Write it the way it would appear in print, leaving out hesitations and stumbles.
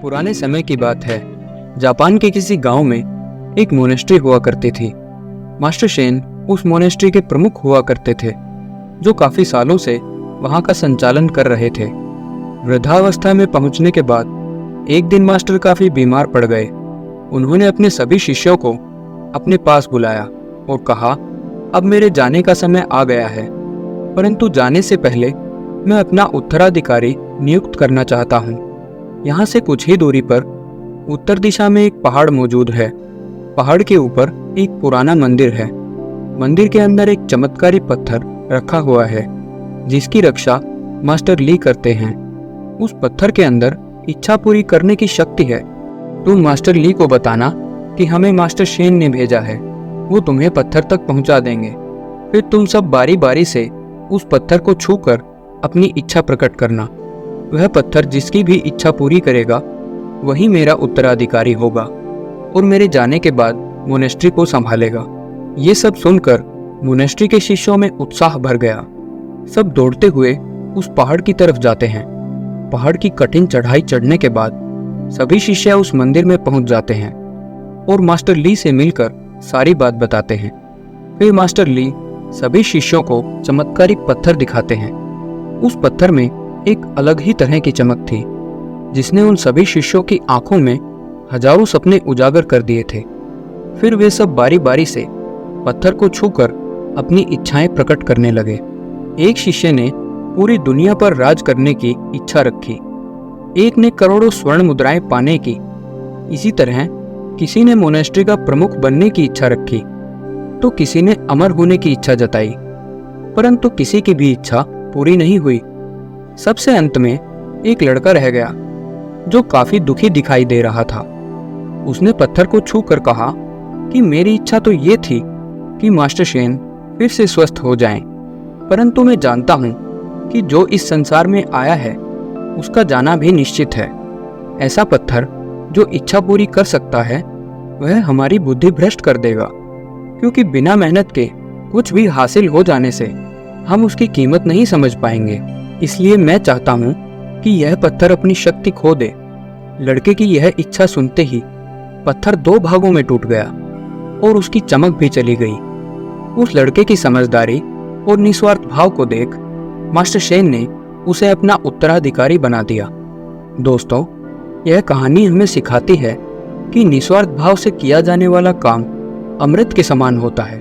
पुराने समय की बात है। जापान के किसी गांव में एक मोनेस्ट्री हुआ करती थी। मास्टर शेन उस मोनेस्ट्री के प्रमुख हुआ करते थे, जो काफी सालों से वहां का संचालन कर रहे थे। वृद्धावस्था में पहुंचने के बाद एक दिन मास्टर काफी बीमार पड़ गए। उन्होंने अपने सभी शिष्यों को अपने पास बुलाया और कहा, अब मेरे जाने का समय आ गया है, परंतु जाने से पहले मैं अपना उत्तराधिकारी नियुक्त करना चाहता हूँ। यहाँ से कुछ ही दूरी पर उत्तर दिशा में एक पहाड़ मौजूद है। पहाड़ के ऊपर एक पुराना मंदिर है। मंदिर के अंदर एक चमत्कारी पत्थर रखा हुआ है, जिसकी रक्षा मास्टर ली करते हैं। उस पत्थर के अंदर इच्छा पूरी करने की शक्ति है। तुम मास्टर ली को बताना कि हमें मास्टर शेन ने भेजा है, वो तुम्हें पत्थर तक पहुंचा देंगे। फिर तुम सब बारी बारी से उस पत्थर को छूकर अपनी इच्छा प्रकट करना। वह पत्थर जिसकी भी इच्छा पूरी करेगा वही मेरा उत्तराधिकारी होगा और मेरे जाने के बाद मोनेस्ट्री को संभालेगा। ये सब सुनकर मोनेस्ट्री के शिष्यों में उत्साह भर गया। सब दौड़ते हुए उस पहाड़ की तरफ जाते हैं। पहाड़ की कठिन चढ़ाई चढ़ने के बाद सभी शिष्य उस मंदिर में पहुंच जाते हैं और मास्टर ली से मिलकर सारी बात बताते हैं। फिर मास्टर ली सभी शिष्यों को चमत्कारिक पत्थर दिखाते हैं। उस पत्थर में एक अलग ही तरह की चमक थी, जिसने उन सभी शिष्यों की आंखों में हजारों सपने उजागर कर दिए थे। फिर वे सब बारी बारी से पत्थर को छूकर अपनी इच्छाएं प्रकट करने लगे। एक शिष्य ने पूरी दुनिया पर राज करने की इच्छा रखी, एक ने करोड़ों स्वर्ण मुद्राएं पाने की, इसी तरह किसी ने मोनेस्ट्री का प्रमुख बनने की इच्छा रखी, तो किसी ने अमर होने की इच्छा जताई, परंतु किसी की भी इच्छा पूरी नहीं हुई। सबसे अंत में एक लड़का रह गया जो काफी दुखी दिखाई दे रहा था। उसने पत्थर को छू कर कहा कि मेरी इच्छा तो ये थी कि मास्टर शेन फिर से स्वस्थ हो जाएं, परंतु मैं जानता हूँ कि जो इस संसार में आया है उसका जाना भी निश्चित है। ऐसा पत्थर जो इच्छा पूरी कर सकता है वह हमारी बुद्धि भ्रष्ट कर देगा, क्योंकि बिना मेहनत के कुछ भी हासिल हो जाने से हम उसकी कीमत नहीं समझ पाएंगे। इसलिए मैं चाहता हूँ कि यह पत्थर अपनी शक्ति खो दे। लड़के की यह इच्छा सुनते ही पत्थर दो भागों में टूट गया और उसकी चमक भी चली गई। उस लड़के की समझदारी और निस्वार्थ भाव को देख मास्टर शेन ने उसे अपना उत्तराधिकारी बना दिया। दोस्तों, यह कहानी हमें सिखाती है कि निस्वार्थ भाव से किया जाने वाला काम अमृत के समान होता है।